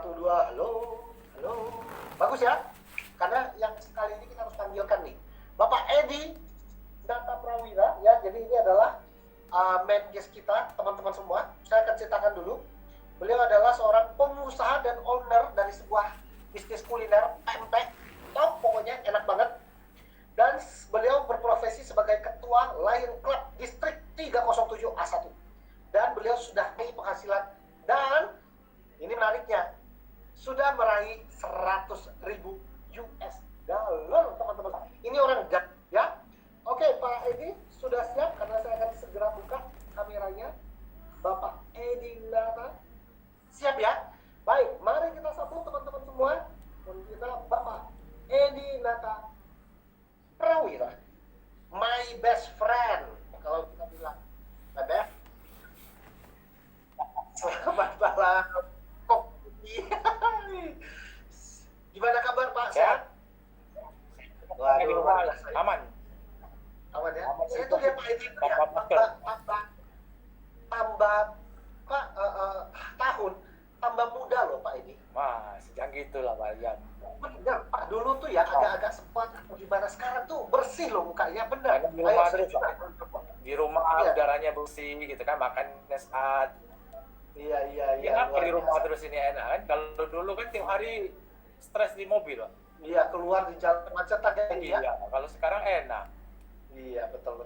Satu, dua, halo, halo. Bagus ya? Karena yang sekali ini kita harus panggilkan nih. Bapak Edi Nata Prawira, ya. Jadi ini adalah main guest kita, teman-teman semua. Saya akan ceritakan dulu. Beliau adalah seorang pengusaha dan owner dari sebuah bisnis kuliner pempek. Top, pokoknya enak banget. Dan beliau berprofesi sebagai ketua Lion Club Distrik 307A1. Dan beliau sudah meraih penghasilan, dan ini menariknya, sudah meraih 100.000 US dollar, teman-teman. Ini orang ya. Oke, Pak Edi sudah siap karena saya akan segera buka kameranya. Bapak Edi Nata, siap ya? Baik, mari kita sambut teman-teman semua. Kita Bapak Edi Nata Prawira, my best friend. Kalau kita bilang, Beb, selamat malam. Kok gimana kabar Pak? Sehat? Waduh, aman. Aman ya? Saya tuh lihat Pak Edi ya, tambah tahun, tambah muda loh Pak Edi. Wah, sejak gitulah Pak Ian. Benar, Pak, dulu tuh ya agak-agak sempat, gimana sekarang tuh bersih loh mukanya, benar. Di rumah terus, di rumah iya. Udaranya bersih gitu kan, makannya sehat. Iya. Kenapa di rumah terus ini enak kan? Kalau dulu kan tiap hari stres di mobil, Pak. Iya, keluar di jalan macet aja ini ya. Iya, kalau sekarang enak. Iya, betul.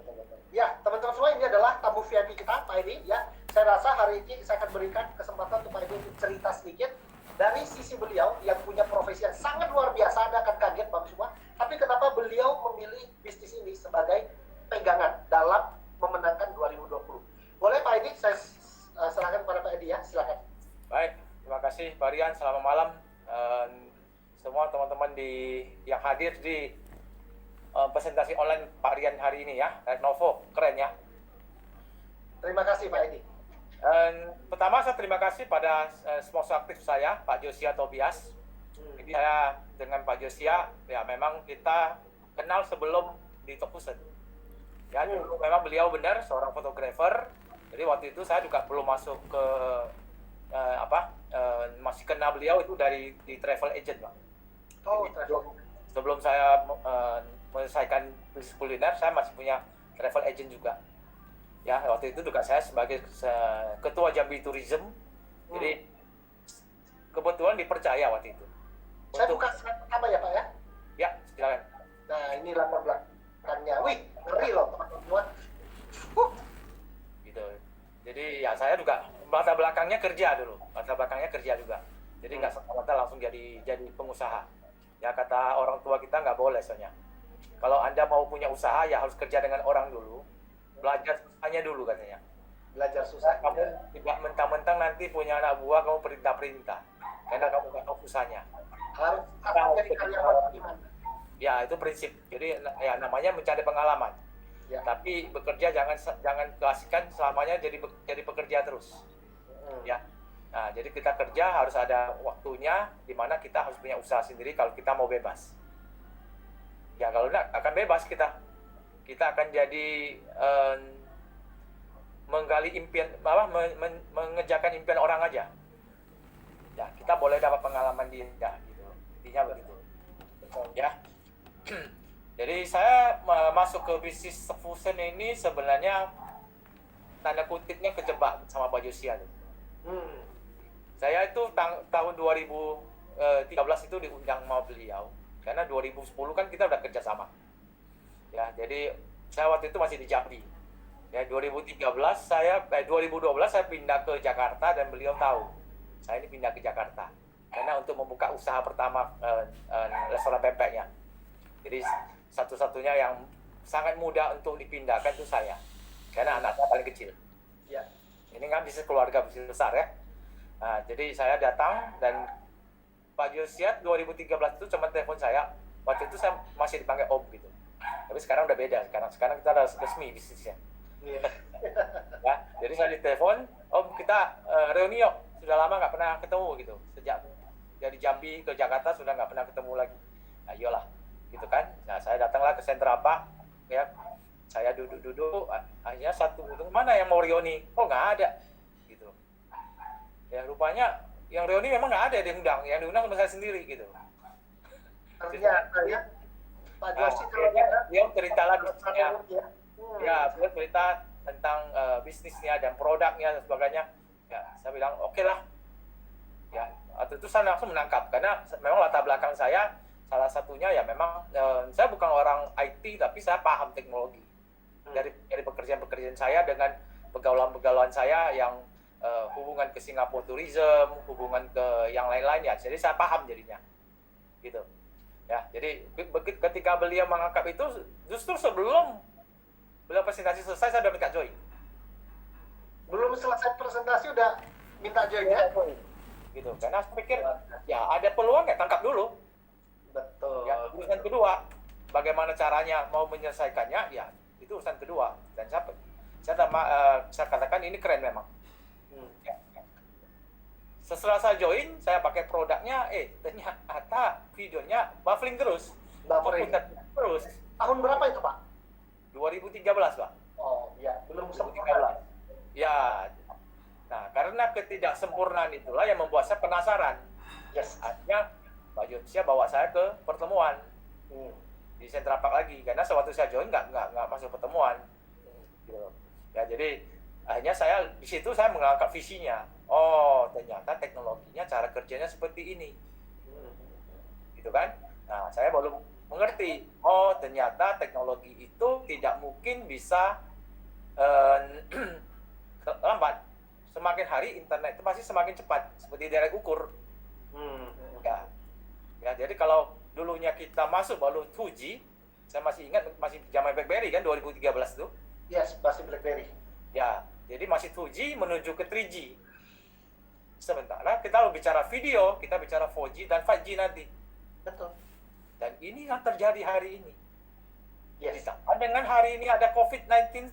Ya, teman-teman semua, ini adalah tamu VIP kita, Pak Edi. Ya, saya rasa hari ini saya akan berikan kesempatan untuk Pak Edi untuk cerita sedikit dari sisi beliau yang punya profesi yang sangat luar biasa. Anda akan kaget, Bapak semua. Tapi kenapa beliau memilih bisnis ini sebagai pegangan dalam memenangkan 2020? Boleh Pak Edi, saya serahkan kepada Pak Edi ya, silakan. Baik, terima kasih Pak Rian. Selamat malam semua teman-teman yang hadir di presentasi online Pak Rian hari ini ya, Novo, keren ya. Terima kasih Pak Edi. Pertama saya terima kasih pada sponsor aktif saya, Pak Josia Tobias. Jadi saya dengan Pak Josia, ya memang kita kenal sebelum di Tokusen. Ya, dulu memang beliau benar seorang fotografer. Jadi waktu itu saya juga belum masuk ke masih kenal beliau itu di travel agent, Pak. Oh, sebelum saya menyelesaikan bisnis kuliner, saya masih punya travel agent juga. Ya, waktu itu juga saya sebagai ketua Jambi Tourism. Jadi kebetulan dipercaya waktu itu. Saya buka slide pertama ya Pak ya? Ya, silakan. Nah, ini latar belakangnya. Wih, ngeri loh teman-teman. Gitu. Jadi ya saya juga latar belakangnya kerja dulu. Latar belakangnya kerja juga. Jadi nggak serta-merta langsung jadi pengusaha. Ya kata orang tua kita nggak boleh soalnya. Kalau Anda mau punya usaha ya harus kerja dengan orang dulu. Belajar susahnya dulu katanya. Belajar susah. Kamu tidak mentang-mentang nanti punya anak buah kamu perintah-perintah. Karena kamu nggak tahu usahanya. Harus jadi karyawan gimana? Ya itu prinsip. Jadi ya namanya mencari pengalaman. Ya. Tapi bekerja jangan keasikan selamanya jadi pekerja terus. Ya. Nah, jadi kita kerja harus ada waktunya di mana kita harus punya usaha sendiri kalau kita mau bebas. Ya kalau enggak akan bebas kita. Kita akan jadi menggali impian mengejarkan impian orang aja. Ya, kita boleh dapat pengalaman dia gitu. Intinya begitu. Ya. Jadi saya masuk ke bisnis fusion ini sebenarnya tanda kutipnya kejebak sama Pak Josia. Saya itu tahun 2013 itu diundang sama beliau karena 2010 kan kita udah kerja sama. Ya, jadi saya waktu itu masih di Jambi. Ya, 2012 saya pindah ke Jakarta dan beliau tahu saya ini pindah ke Jakarta karena untuk membuka usaha pertama restoran pempeknya. Jadi satu-satunya yang sangat mudah untuk dipindahkan itu saya karena anaknya paling kecil. Ya. Ini kan bisnis keluarga, bisnis besar ya. Nah, jadi saya datang dan Pak Josiat 2013 itu cuma telepon saya. Waktu itu saya masih dipanggil Om gitu. Tapi sekarang udah beda. Sekarang kita udah resmi bisnisnya. Ya, jadi saya ditelepon, Om kita reuni yuk. Sudah lama nggak pernah ketemu gitu. Sejak dari Jambi ke Jakarta sudah nggak pernah ketemu lagi. Nah, iyalah, gitu kan. Nah, saya datanglah ke sentra apa, ya. Saya duduk-duduk. Akhirnya satu, mana yang mau reuni? Oh nggak ada. Ya rupanya yang reuni memang nggak ada yang diundang cuma saya sendiri gitu. Ternyata ya, Pak Josi kalau dia cerita lagi ya. ya. Ya, beliau cerita tentang bisnisnya dan produknya dan sebagainya. Ya, saya bilang oke lah. Ya, atau itu saya langsung menangkap karena memang latar belakang saya salah satunya ya memang saya bukan orang IT tapi saya paham teknologi. Dari pekerjaan-pekerjaan saya dengan pergaulan-pergaulan saya yang hubungan ke Singapore Tourism, hubungan ke yang lain-lain ya. Jadi saya paham jadinya. Gitu. Ya, jadi ketika beliau mengangkat itu justru sebelum beliau presentasi selesai saya udah minta join. Belum selesai presentasi udah minta join ya? Gitu. Karena saya pikir ya ada peluang ya tangkap dulu. Betul. Ya, urusan kedua, bagaimana caranya mau menyelesaikannya ya itu urusan kedua. Dan saya katakan ini keren memang. Ya. Setelah saya join, saya pakai produknya, ternyata videonya buffering terus. Buffering terus. Tahun berapa itu Pak? 2013 Pak. Oh ya, belum 2013. sempurna. Ya. Nah, karena ketidaksempurnaan itulah yang membuat saya penasaran. Yes. Akhirnya Pak Josia bawa saya ke pertemuan di Central Park lagi karena sewaktu saya join nggak masuk pertemuan. Gitu. Ya jadi akhirnya di situ saya mengangkat visinya. Oh ternyata teknologinya cara kerjanya seperti ini, gitu kan? Nah saya baru mengerti. Oh ternyata teknologi itu tidak mungkin bisa lambat. Semakin hari internet itu pasti semakin cepat seperti direct ukur. Ya, jadi kalau dulunya kita masuk baru 2G, saya masih ingat masih zaman BlackBerry kan 2013 itu. Yes, masih BlackBerry. Ya, jadi masih 2G menuju ke 3G. Sementara kita bicara video, kita bicara 4G dan 5G nanti. Betul. Dan ini yang terjadi hari ini. Yes. Dengan hari ini ada COVID-19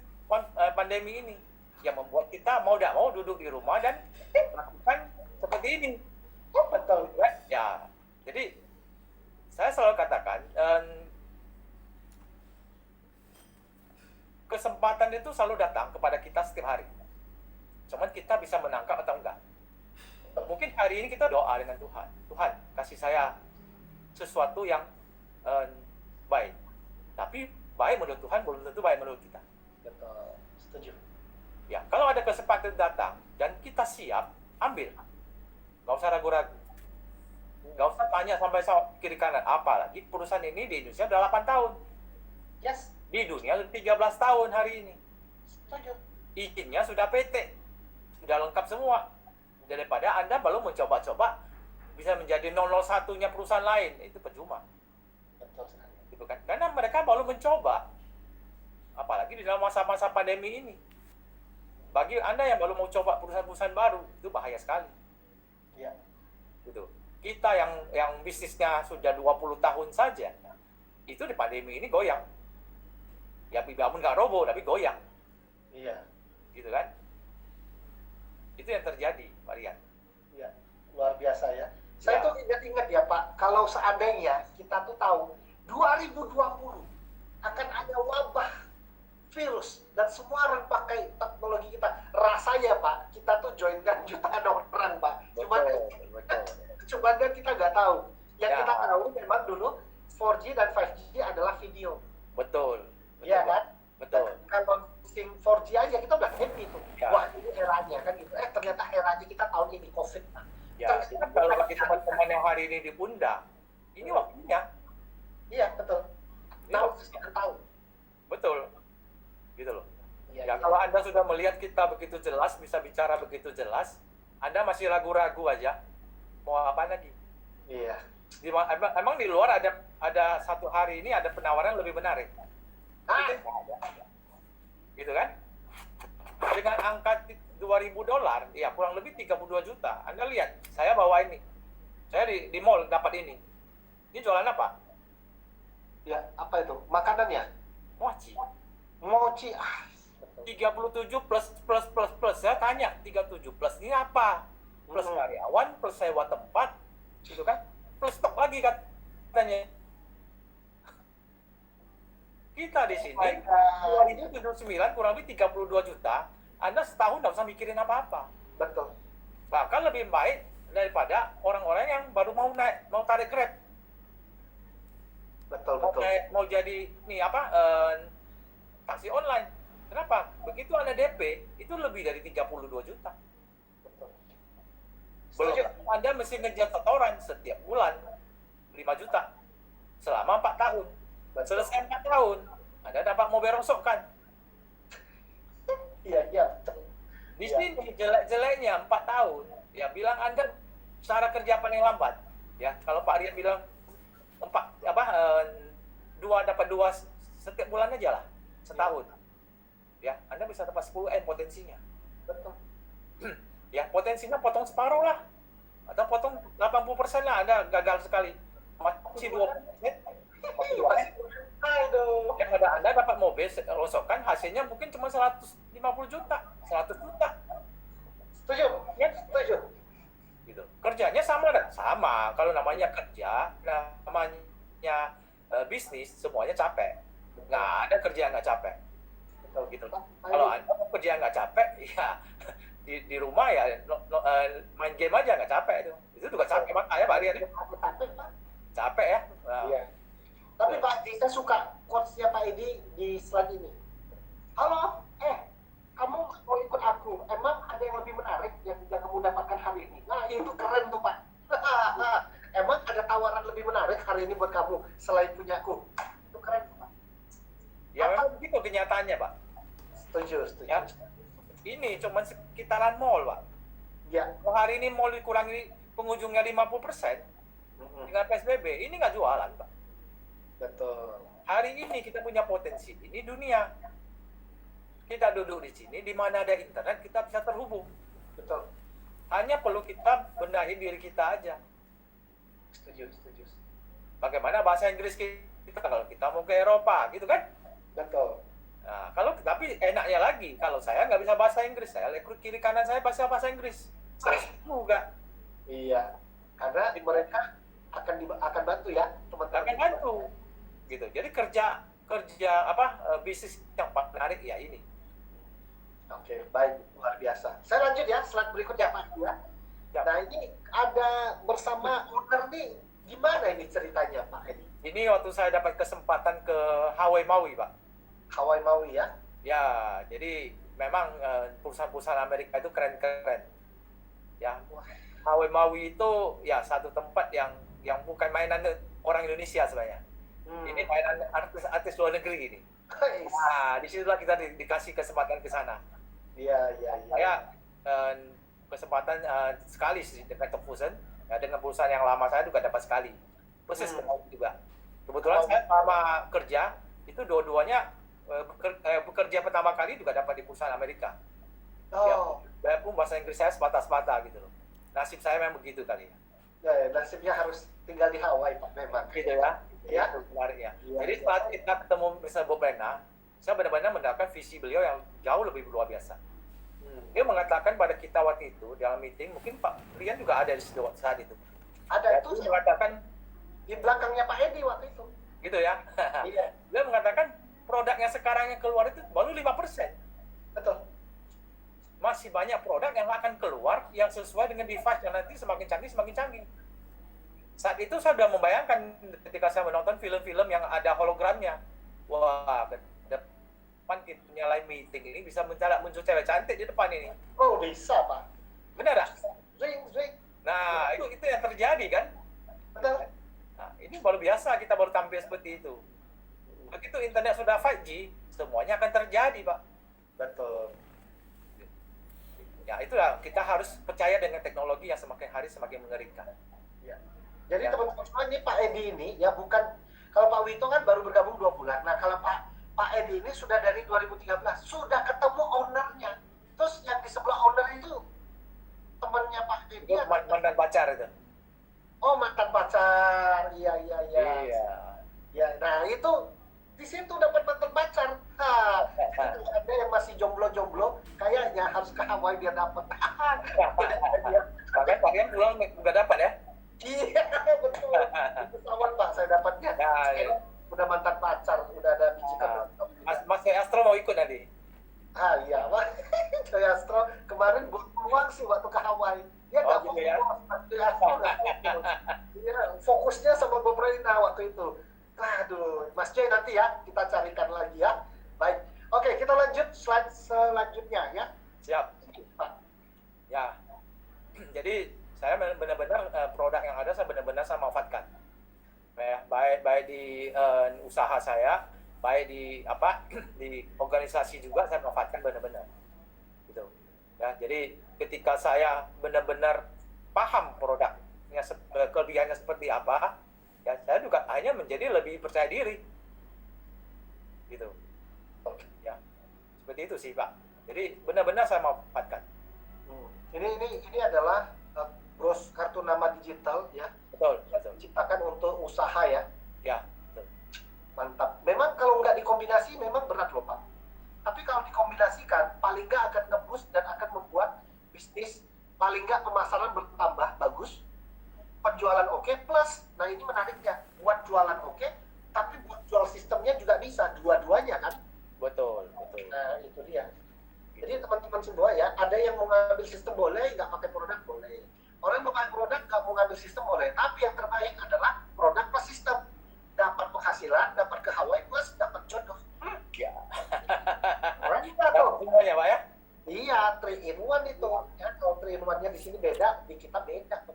pandemi ini yang membuat kita mau tidak mau duduk di rumah dan melakukan seperti ini. Betul. Ya. Jadi saya selalu katakan kesempatan itu selalu datang kepada kita setiap hari. Cuman kita bisa menangkap atau enggak. Mungkin hari ini kita doa dengan Tuhan. Tuhan, kasih saya sesuatu yang baik. Tapi baik menurut Tuhan belum tentu baik menurut kita. Betul. Setuju. Ya, kalau ada kesempatan datang dan kita siap, ambil. Nggak usah ragu-ragu. Nggak usah tanya sampai kiri kanan. Apalagi perusahaan ini di Indonesia udah 8 tahun. Yes. Di dunia udah 13 tahun hari ini. Setuju. Izinnya sudah PT. Sudah lengkap semua. Daripada Anda baru mencoba-coba bisa menjadi 001-nya perusahaan lain. Itu percuma. Betul sekali. Gitu kan? Karena mereka baru mencoba. Apalagi di dalam masa-masa pandemi ini. Bagi Anda yang baru mau coba perusahaan-perusahaan baru, itu bahaya sekali. Iya. Gitu. Kita yang bisnisnya sudah 20 tahun saja, itu di pandemi ini goyang. Ya bangun nggak roboh, tapi goyang. Iya. Gitu kan? Itu yang terjadi, Pak Rian. Iya. Luar biasa ya. Saya tuh ingat-ingat ya Pak, kalau seandainya kita tuh tahu 2020 akan ada wabah virus dan semua orang pakai teknologi kita, rasanya Pak, kita tuh joinkan jutaan orang Pak. Cuman kan kita nggak tahu. Yang kita tahu memang dulu 4G dan 5G adalah video. Betul. Iya kan? Betul. Kalau SIM 4G aja kita udah happy tuh. Ya. Wah ini eranya kan gitu. Ternyata eranya kita tahun ini COVID. Ya, kalau bagi teman-teman yang hari ini diundang, ini waktunya. Iya betul. Tahu, tahu. Betul. Gitu loh. Ya, kalau Anda sudah melihat kita begitu jelas, bisa bicara begitu jelas, Anda masih ragu-ragu aja, mau apa lagi? Iya. Emang di luar ada satu hari ini ada penawaran lebih menarik. Gitu kan? Dengan angka $2.000, ya kurang lebih 32 juta. Anda lihat, saya bawa ini. Saya di mall dapat ini. Ini jualan apa? Ya, apa itu? Makanannya? Mochi. 37 plus. Saya tanya 37 plus ini apa? Plus karyawan, plus sewa tempat, gitu kan? Plus stok lagi katanya. Kita di sini 2079 kurang lebih 32 juta. Anda setahun nggak usah mikirin apa-apa. Betul. Bahkan lebih baik daripada orang-orang yang baru mau tarik Grab. Betul. Mau jadi taksi online. Kenapa? Begitu Anda DP, itu lebih dari 32 juta. Betul. Belum Anda mesti ngejar setoran setiap bulan 5 juta selama 4 tahun. Selesai 4 tahun, Anda dapat mobil rosokkan. Iya. Di sini jelek-jeleknya 4 tahun. Ya bilang Anda cara kerja paling lambat. Ya, kalau Pak Rian bilang 2 dapat 2 setiap bulan aja lah, setahun. Ya, Anda bisa dapat 10 M potensinya. Betul. Ya, potensinya potong separuh lah. Atau potong 80% lah, Anda gagal sekali. Masih 20%. Aduh. Yang ada Anda dapat mobil rosokkan, hasilnya mungkin cuma 150 juta, 100 juta. Setuju? Ya, Setuju. gitu. Kerjanya sama kan? Sama. Kalau namanya kerja, namanya bisnis, semuanya capek. Nggak ada kerja yang nggak capek. Betul. Gitu. Kalau Anda kerja nggak capek, ya di rumah ya main game aja nggak capek itu juga capek makanya Pak Rian. Capek, Pak. Capek ya. Nah, Iya. Tapi Pak Edi, saya suka quotes-nya Pak Edi di slide ini. Halo, kamu mau ikut aku? Emang ada yang lebih menarik yang kamu dapatkan hari ini? Nah, itu keren tuh Pak. Emang ada tawaran lebih menarik hari ini buat kamu selain punyaku? Itu keren tuh Pak. ya memang begitu kenyataannya Pak. Setuju. Ya, ini cuma sekitaran mall Pak. Ya. Kalau hari ini mall dikurangi pengunjungnya 50% dengan PSBB, ini nggak jualan Pak. Betul. Hari ini kita punya potensi, ini dunia. Kita duduk di sini, di mana ada internet, kita bisa terhubung. Betul. Hanya perlu kita benahi diri kita aja. Setuju. Bagaimana bahasa Inggris kita kalau kita mau ke Eropa, gitu kan? Betul. Nah, tapi enaknya lagi, kalau saya nggak bisa bahasa Inggris, saya rekrut kiri kanan saya bahasa Inggris. Saya juga. Iya. Karena mereka akan bantu ya, teman-teman. Akan bantu. Gitu. Jadi kerja bisnis yang menarik ya ini. Oke, baik, luar biasa. Saya lanjut ya, slide berikutnya Pak ya. Ya. Nah, ini ada bersama owner nih, gimana ini ceritanya Pak Edi? Ini waktu saya dapat kesempatan ke Hawaii Maui, Pak. Hawaii Maui ya? Ya, jadi memang perusahaan-perusahaan Amerika itu keren-keren. Ya, Hawaii Maui itu ya satu tempat yang bukan mainan orang Indonesia sebenarnya. Ini mainan artis luar negeri ini. Nah, disitulah kita dikasih kesempatan ke sana. Iya. Saya kesempatan sekali sih dengan Top Fusion, ya, dengan perusahaan yang lama saya juga dapat sekali. Persis juga. Kebetulan saya selama kerja itu dua-duanya bekerja pertama kali juga dapat di perusahaan Amerika. Ya, pun bahasa Inggris saya sepatah-sepatah gitu loh. Nasib saya memang begitu kali ya. Ya, nasibnya harus tinggal di Hawaii Pak memang. Gitu ya. Ya. Itu menarik ya. Ya. Jadi saat kita ketemu Mr. Bob Lena, saya benar-benar mendapatkan visi beliau yang jauh lebih luar biasa. Dia mengatakan pada kita waktu itu dalam meeting, mungkin Pak Rian juga ada di saat itu. Ada Ya, itu dia mengatakan di belakangnya Pak Edi waktu itu. gitu ya. Iya. Dia mengatakan produk yang sekarang yang keluar itu baru 5%. Betul. Masih banyak produk yang akan keluar yang sesuai dengan device yang nanti semakin canggih. Saat itu saya sudah membayangkan ketika saya menonton film-film yang ada hologramnya. Wah, ke depan kita nyalain meeting ini bisa muncul cewek cantik di depan ini. Oh, bisa Pak. Benar tak? Ring. Nah, itu yang terjadi kan? Betul. Nah, ini baru biasa kita baru tampil seperti itu. Begitu internet sudah 5G, semuanya akan terjadi, Pak. Betul. Ya, itulah kita harus percaya dengan teknologi yang semakin hari semakin mengerikan. Ya. Jadi Ya. teman-teman semua ini Pak Edi ini ya bukan, kalau Pak Wito kan baru bergabung 2 bulan. Nah, kalau Pak Edi ini sudah dari 2013, sudah ketemu ownernya. Terus yang di sebelah owner itu temannya Pak Edi. Itu mantan pacar itu. Oh, mantan pacar. Iya. Ya, nah itu di situ dapat mantan pacar. Nah, itu ada yang masih jomblo, kayaknya harus ke Hawaii biar dapat. Makanya Pak Rian pulang nggak dapat ya? Iya, betul. Itu pesawat Pak, saya dapatnya. Ya. Udah mantan pacar, udah ada biji kedua. Mas Astro mau ikut nanti? Iya, Pak. Joy Astro kemarin buat peluang sih waktu ke Hawaii. Dia nggak gitu ya? gitu. Iya, fokusnya sama pemerintah waktu itu. Aduh, Mas Joy nanti ya kita carikan lagi ya. Baik, oke kita lanjut slide selanjutnya ya. Siap. Pak. Ya. Jadi saya benar-benar produk yang ada saya benar-benar saya manfaatkan. Ya, baik di usaha saya, baik di di organisasi juga saya manfaatkan benar-benar. Gitu. Ya, jadi ketika saya benar-benar paham produknya kelebihannya seperti apa, ya saya juga hanya menjadi lebih percaya diri. Gitu. Ya. Seperti itu sih, Pak. Jadi benar-benar saya manfaatkan. Ini adalah bros kartu nama digital ya. Betul. Diciptakan untuk usaha ya. Ya, betul. Mantap. Memang kalau nggak dikombinasi memang berat loh Pak. Tapi kalau dikombinasikan paling nggak akan ngebus dan akan membuat bisnis paling nggak pemasaran bertambah bagus, penjualan oke, plus nah ini menariknya buat jualan oke, tapi buat jual sistemnya juga bisa dua-duanya kan. Betul. Nah itu dia. Jadi teman-teman semua ya, ada yang mau ngambil sistem boleh, nggak pakai produk boleh. Orang mau pakai produk, nggak mau ngambil sistem boleh. Tapi yang terbaik adalah produk plus sistem. Dapat penghasilan, dapat ke Hawaii plus dapat jodoh. Ya. Orang juga tuh. Semuanya, Pak ya? Iya, 3 in 1 itu. Ya, kalau 3 in 1-nya di sini beda, di kita beda.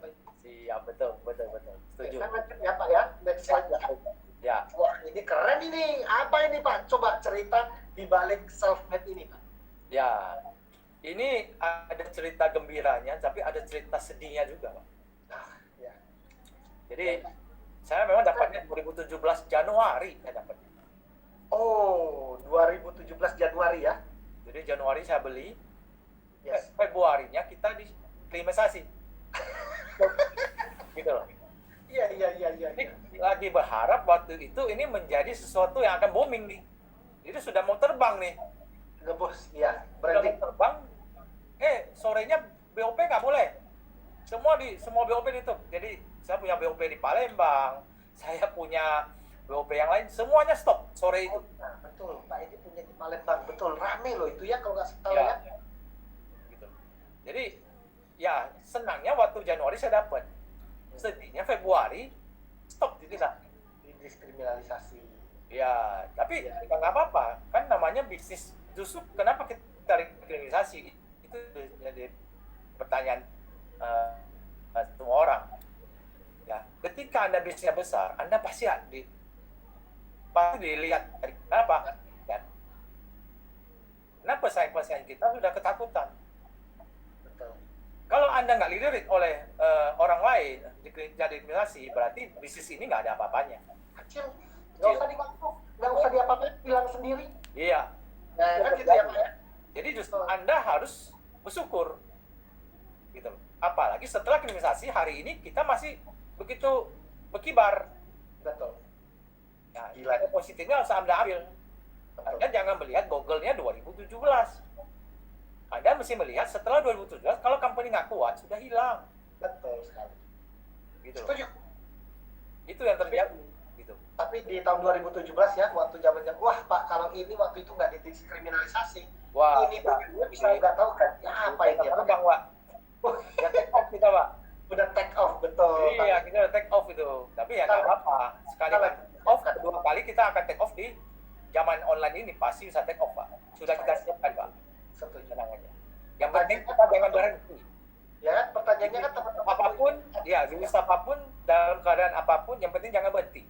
Siap, betul. Setuju. Kan lanjut ya Pak ya, next slide ya. Ya. Wah, ini keren ini. Apa ini Pak? Coba cerita di balik self-made ini Pak. Ya, ini ada cerita gembiranya, tapi ada cerita sedihnya juga, Pak. Ya. Jadi, saya memang dapatnya 2017 Januari, saya dapatnya. Oh, 2017 Januari ya? Jadi Januari saya beli, Yes. Februarinya kita di klimatisasi. Gitu loh. Iya. Ini lagi berharap waktu itu ini menjadi sesuatu yang akan booming nih. Jadi sudah mau terbang nih. Ngebus, iya. Sudah Berarti. mau terbang, sorenya BOP nggak boleh. Semua BOP ditutup. Jadi saya punya BOP di Palembang, saya punya BOP yang lain, semuanya stop sore itu. Nah, betul. Pak Edi punya di Palembang. Betul. Rame loh itu ya kalau nggak salah ya. Gitu. Jadi ya senangnya waktu Januari saya dapat. Sedihnya Februari stop di kita. Diskriminalisasi. Ya, tapi ya nggak apa-apa. Kan namanya bisnis. Justru kenapa kita kriminalisasi? Itu jadi pertanyaan semua orang. Ya, ketika Anda bisnisnya besar, Anda pasti dilihat kenapa? Ya. Kenapa pesaing-pesaing kita sudah ketakutan? Betul. Kalau Anda nggak dilirik oleh orang lain jadi kriminalisasi, berarti bisnis ini nggak ada apa-apanya. Kecil. Nggak usah dibantu. Nggak usah diapa-apain. Bilang sendiri. Iya. Nah, kan gitu ya Pak ya. Jadi justru Anda harus bersyukur. Gitu. Apalagi setelah kriminalisasi hari ini kita masih begitu berkibar. Betul. Nah, Gila. ada positifnya harus Anda ambil. Betul. Anda jangan melihat Google-nya 2017. Anda mesti melihat setelah 2017 kalau company nggak kuat sudah hilang. Betul sekali. Gitu. Setuju. Itu yang terjadi. Gitu. Tapi di tahun 2017 ya, waktu zaman-zaman, wah Pak, kalau ini waktu itu nggak didiskriminalisasi, Wah, ini gue bisa nggak tahu kan, ya apa ini ya, terbang, Pak. Ya take off kita, Pak. udah take off, betul. Iya, kita udah take off itu. Tapi ya nggak apa-apa. Sekali take off, kedua kali kita akan take off di zaman online ini pasti bisa take off, Pak. Sudah kita siapkan, Pak. Setuju. Tenang aja. Yang penting kita jangan berhenti. Ya, pertanyaannya kan teman-teman. Apapun, ya jenis apapun, dalam keadaan apapun, yang penting jangan berhenti.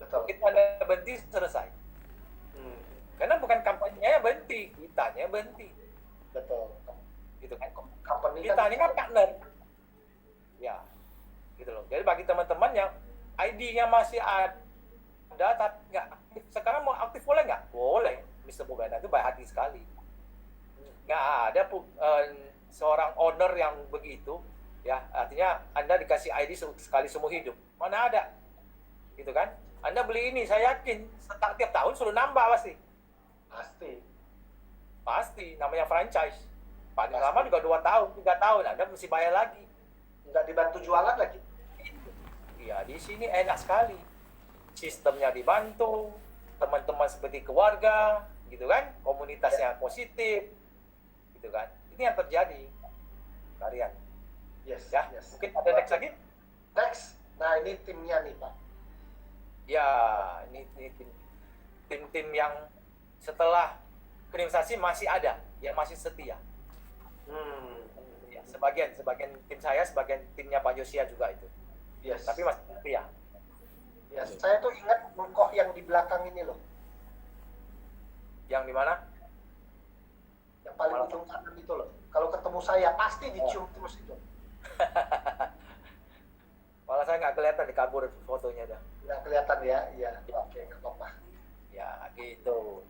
Betul. Kita ada berhenti selesai. Karena bukan kampanyenya berhenti, kitanya berhenti. Betul. Gitu kan. Company Kita ini kan partner. Ya, gitu loh. Jadi bagi teman-teman yang ID-nya masih ada, tapi nggak aktif, sekarang mau aktif boleh nggak? Boleh. Mr. Bogana itu baik hati sekali. Nggak ada seorang owner yang begitu, ya artinya Anda dikasih ID sekali seumur hidup. Mana ada? Gitu kan? Anda beli ini, saya yakin tiap tahun suruh nambah pasti. Pasti, namanya franchise. Paling lama juga 2 tahun, 3 tahun, Anda mesti bayar lagi. Nggak dibantu jualan lagi. Iya, di sini enak sekali. Sistemnya dibantu, teman-teman seperti keluarga, gitu kan? Komunitasnya positif, gitu kan? Ini yang terjadi. Kalian. Yes. Ya, Yes. mungkin ada next lagi? Next. Nah, ini timnya nih, Pak. Ya, ini tim yang setelah kriminalisasi masih ada, yang masih setia. Hmm. Ya, sebagian tim saya, sebagian timnya Pak Josia juga itu. Yes. Tapi masih setia. Ya, saya tuh ingat Bungkoh yang di belakang ini loh. Yang di mana? Yang paling Malah. ujung kanan itu loh. Kalau ketemu saya pasti dicium terus itu. Malah saya nggak kelihatan, dikabur fotonya dah. Nggak kelihatan ya? Iya. Oke, nggak apa-apa. Ya gitu.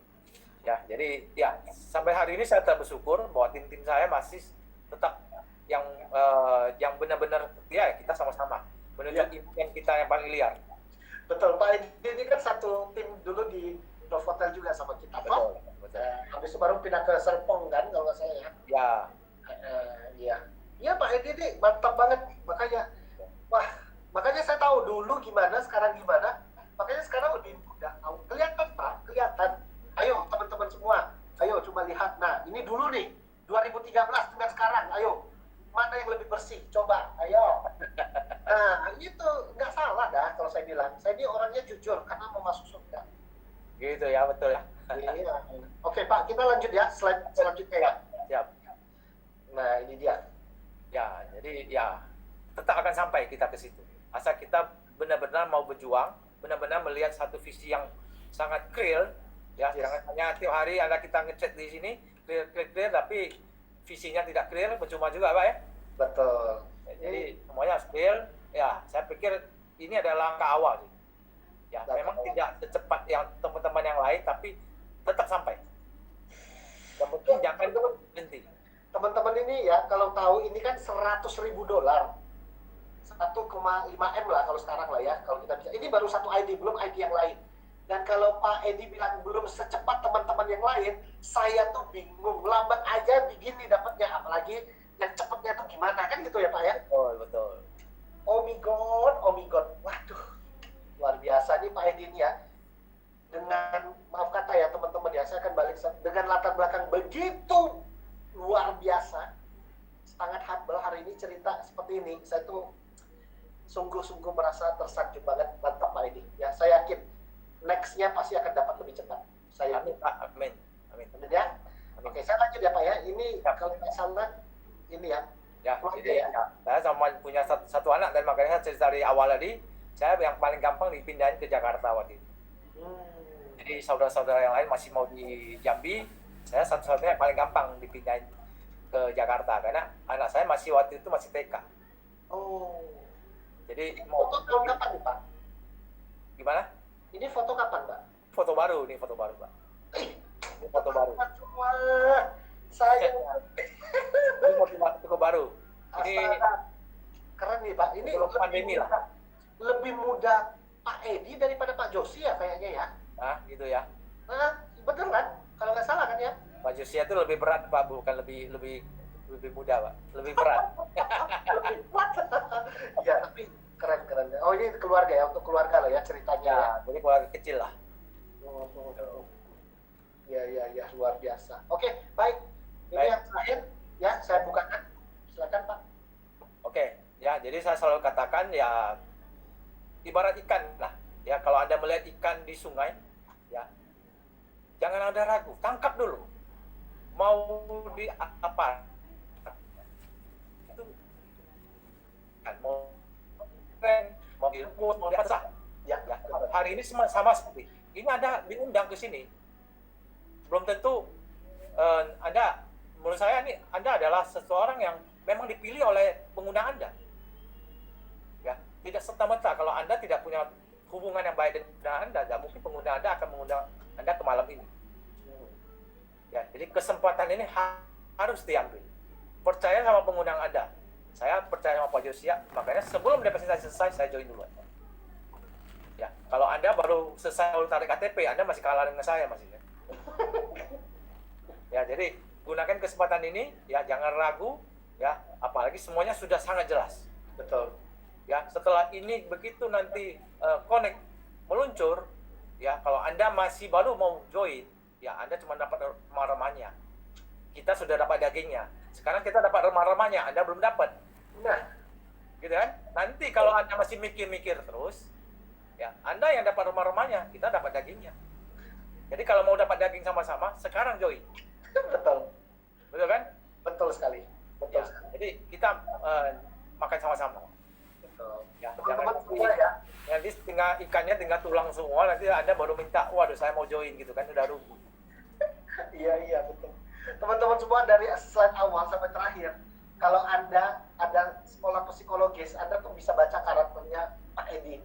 Ya, jadi ya sampai hari ini saya tetap bersyukur bahwa tim-tim saya masih tetap yang benar-benar ya kita sama-sama menunjuk impian kita yang paling liar. Betul, Pak Edi ini kan satu tim dulu di Novotel juga sama kita, Pak. Betul. Habis itu baru pindah ke Serpong kan, kalau nggak salah ya. Ya, Iya. Iya, Pak Edi ini mantap banget. Makanya saya tahu dulu gimana, sekarang gimana. Makanya sekarang lebih mudah. Kelihatan, Pak, kelihatan. Ayo teman-teman semua, ayo coba lihat. Nah, ini dulu nih, 2013 dengan sekarang. Ayo, mana yang lebih bersih? Coba, ayo. Nah, itu nggak salah dah kalau saya bilang. Saya ini orangnya jujur karena mau masuk surga. gitu ya, betul ya. Iya. Oke, Pak, kita lanjut ya, slide selanjutnya ya. Siap. Nah, ini dia. Ya, jadi ya tetap akan sampai kita ke situ. Asal kita benar-benar mau berjuang, benar-benar melihat satu visi yang sangat clear, ya, jangan hanya tiap hari ada kita ngecek di sini clear, tapi visinya tidak clear, percuma juga, Pak ya. Betul. Jadi semuanya harus clear. Ya, saya pikir ini adalah langkah awal sih. Ya, memang tidak secepat yang teman-teman yang lain, tapi tetap sampai. Yang penting jangan berhenti. Teman-teman ini ya, kalau tahu ini kan $100.000. 1,5 M lah kalau sekarang lah ya, kalau kita bisa. Ini baru satu ID, belum ID yang lain. Dan kalau Pak Edi bilang belum secepat teman-teman yang lain, saya tuh bingung. Lambat aja begini dapatnya, apalagi yang cepatnya tuh gimana kan gitu ya Pak ya? Betul. Oh my God. Waduh, luar biasa nih Pak Edi ini ya. Dengan, maaf kata ya teman-teman ya, saya akan balik dengan latar belakang begitu luar biasa, sangat humble hari ini cerita seperti ini. Saya tuh sungguh-sungguh merasa tersanjung banget, mantap Pak Edi. Ya, saya yakin next-nya pasti akan dapat lebih cepat. Saya Amin, Pak. Amin. Amin ya. Oke, saya lanjut ya Pak ya. Ini kalau nggak salah ini ya. Ya, jadi ya, saya sama punya satu anak, dan makanya saya cerita dari awal tadi, saya yang paling gampang dipindahin ke Jakarta waktu itu. Jadi saudara-saudara yang lain masih mau di Jambi, saya satu-satunya yang paling gampang dipindahin ke Jakarta karena anak saya masih waktu itu masih TK. Oh. Jadi Foto tahun kapan nih Pak? Gimana? Ini foto kapan Pak? Foto baru Pak. Ini foto baru. Semua saya. Ini foto baru. Ini keren nih Pak. Ini belum pandemi lah. Lebih muda Pak Edi daripada Pak Josi ya kayaknya ya. Nah, gitu ya. Nah, betul kan? Kalau nggak salah kan ya? Pak Josia itu lebih berat Pak, bukan lebih muda Pak, lebih berat. Lebih berat. Ya, tapi keren. Oh, ini keluarga ya, untuk keluarga lah ya ceritanya. Ya, jadi keluarga kecil lah. Ya, luar biasa. Oke, baik. Ini yang terakhir ya, saya bukakan. Silakan Pak. Oke, ya, jadi saya selalu katakan ya ibarat ikan lah. Ya, kalau Anda melihat ikan di sungai, ya, jangan ada ragu, tangkap dulu. Mau di apa? Itu kan mau mau diasah. Ya, hari ini sama seperti ini, ada diundang ke sini. Belum tentu Anda, menurut saya ini Anda adalah seseorang yang memang dipilih oleh pengguna Anda. Ya, tidak serta-merta kalau Anda tidak punya hubungan yang baik dengan Anda, tidak mungkin pengguna Anda akan mengundang Anda ke malam ini. Ya, jadi kesempatan ini harus diambil. Percaya sama pengundang Anda. Saya percaya sama Pak Josia, makanya sebelum presentasi selesai, saya join dulu. Ya, kalau Anda baru selesai tarik KTP, Anda masih kalah dengan saya masih. Ya, jadi gunakan kesempatan ini, ya, jangan ragu, ya, apalagi semuanya sudah sangat jelas. Betul. Ya, setelah ini begitu nanti connect meluncur, ya, kalau Anda masih baru mau join, ya, Anda cuma dapat remah-remahnya. Kita sudah dapat dagingnya. Sekarang kita dapat remah-remahnya, Anda belum dapat. Nah, gitu kan? Nanti kalau Anda masih mikir-mikir terus, ya Anda yang dapat rumah-rumahnya, kita dapat dagingnya. Jadi kalau mau dapat daging sama-sama, sekarang join. Betul. Betul kan? Betul sekali. Betul Ya, sekali. jadi kita makan sama-sama. Betul. Ya, Teman-teman jangan semua ya. nanti ikannya tinggal tulang semua, nanti Anda baru minta, waduh saya mau join gitu kan, udah rugi. Iya, betul. Teman-teman semua dari slide awal sampai terakhir, kalau Anda ada sekolah psikologis, Anda tuh bisa baca karakternya Pak Edi.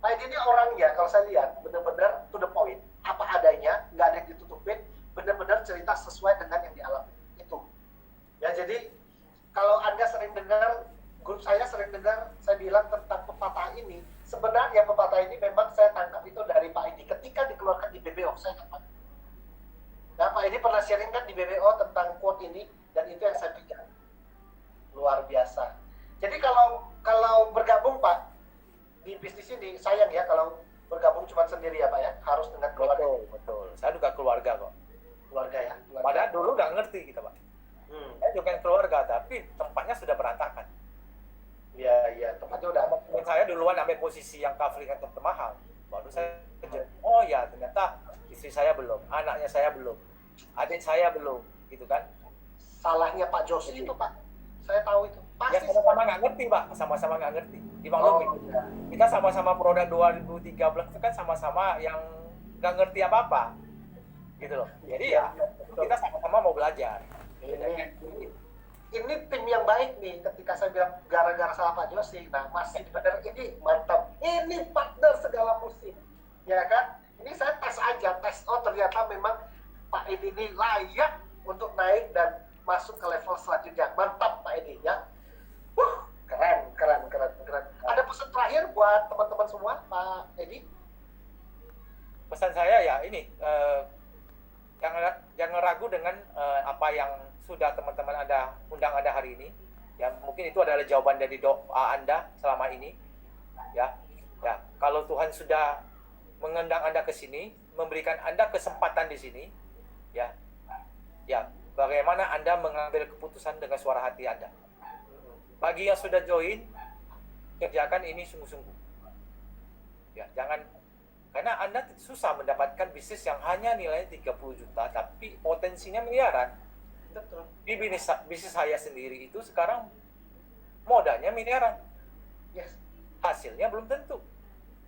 Pak Edi ini orangnya, kalau saya lihat, benar-benar to the point, apa adanya, nggak ada yang ditutupin, benar-benar cerita sesuai dengan yang dialami. Itu. Ya, jadi kalau Anda sering dengar, grup saya sering dengar, saya bilang tentang pepatah ini, sebenarnya pepatah ini memang saya tangkap itu dari Pak Edi, ketika dikeluarkan di BBO, saya ingat. Nah, Pak Edi pernah sharing kan di BBO tentang quote ini, dan itu yang saya pegang. Luar biasa. Jadi kalau bergabung Pak, di bisnis ini, sayang ya kalau bergabung cuma sendiri ya Pak ya, harus dengan keluarga. Betul. Saya juga keluarga kok. Keluarga ya. Keluarga. Padahal dulu nggak ngerti kita Pak. Saya juga keluarga, tapi tempatnya sudah berantakan. Iya, tempatnya udah. Dan saya duluan ambil posisi yang covering yang termahal. Baru saya kerja. Oh ya, ternyata istri saya belum, anaknya saya belum, adik saya belum, gitu kan? Salahnya Pak Josi itu Pak, saya tahu itu. Ya sama-sama nggak ngerti Pak, sama-sama nggak ngerti. Dimaklumi. Iya. Kita sama-sama produk 2013 itu kan sama-sama yang nggak ngerti apa-apa, gitu loh. Jadi ya kita sama-sama mau belajar. Ini tim yang baik nih, ketika saya bilang gara-gara salah Pak Josi, nah masih benar ini mantap. Ini partner segala musim, ya kan? Ini saya tes aja, oh ternyata memang Pak Edi ini layak untuk naik dan masuk ke level selanjutnya. Mantap Pak Edi ya. Keren. Ada pesan terakhir buat teman-teman semua, Pak Edi? Pesan saya ya ini, jangan ragu dengan apa yang sudah teman-teman Anda undang Anda hari ini. Ya mungkin itu adalah jawaban dari doa Anda selama ini. Ya, kalau Tuhan sudah mengundang Anda ke sini, memberikan Anda kesempatan di sini, ya, bagaimana Anda mengambil keputusan dengan suara hati Anda. Bagi yang sudah join, kerjakan ini sungguh-sungguh. Ya, jangan, karena Anda susah mendapatkan bisnis yang hanya nilainya 30 juta, tapi potensinya miliaran. Betul. Di bisnis saya sendiri itu sekarang modalnya miliaran. Yes. Hasilnya belum tentu.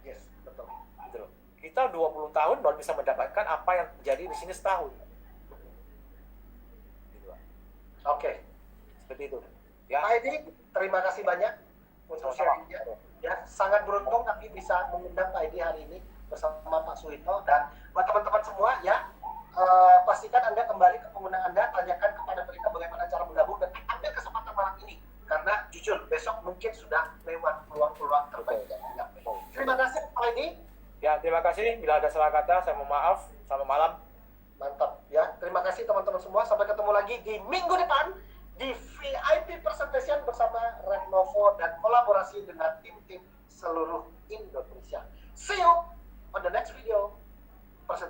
Yes, betul. Gitu loh. Kita 20 tahun baru bisa mendapatkan apa yang terjadi di sini setahun. Gitu. Oke. Seperti itu. Ya. Pak Edi, terima kasih banyak untuk sharingnya. Ya, sangat beruntung kami bisa mengundang Pak Edi hari ini bersama Pak Suhito, dan buat teman-teman semua ya, pastikan Anda kembali ke pengguna Anda, tanyakan kepada mereka bagaimana cara bergabung dan ambil kesempatan malam ini, karena jujur besok mungkin sudah lewat peluang-peluang terbaik. Ya. Terima kasih Pak Edi. Ya, terima kasih. Bila ada salah kata, saya mohon maaf. Selamat malam. Mantap ya. Terima kasih teman-teman semua. Sampai ketemu lagi di minggu depan di VIP Presentation bersama Rednovo dan kolaborasi dengan tim-tim seluruh Indonesia. See you on the next video.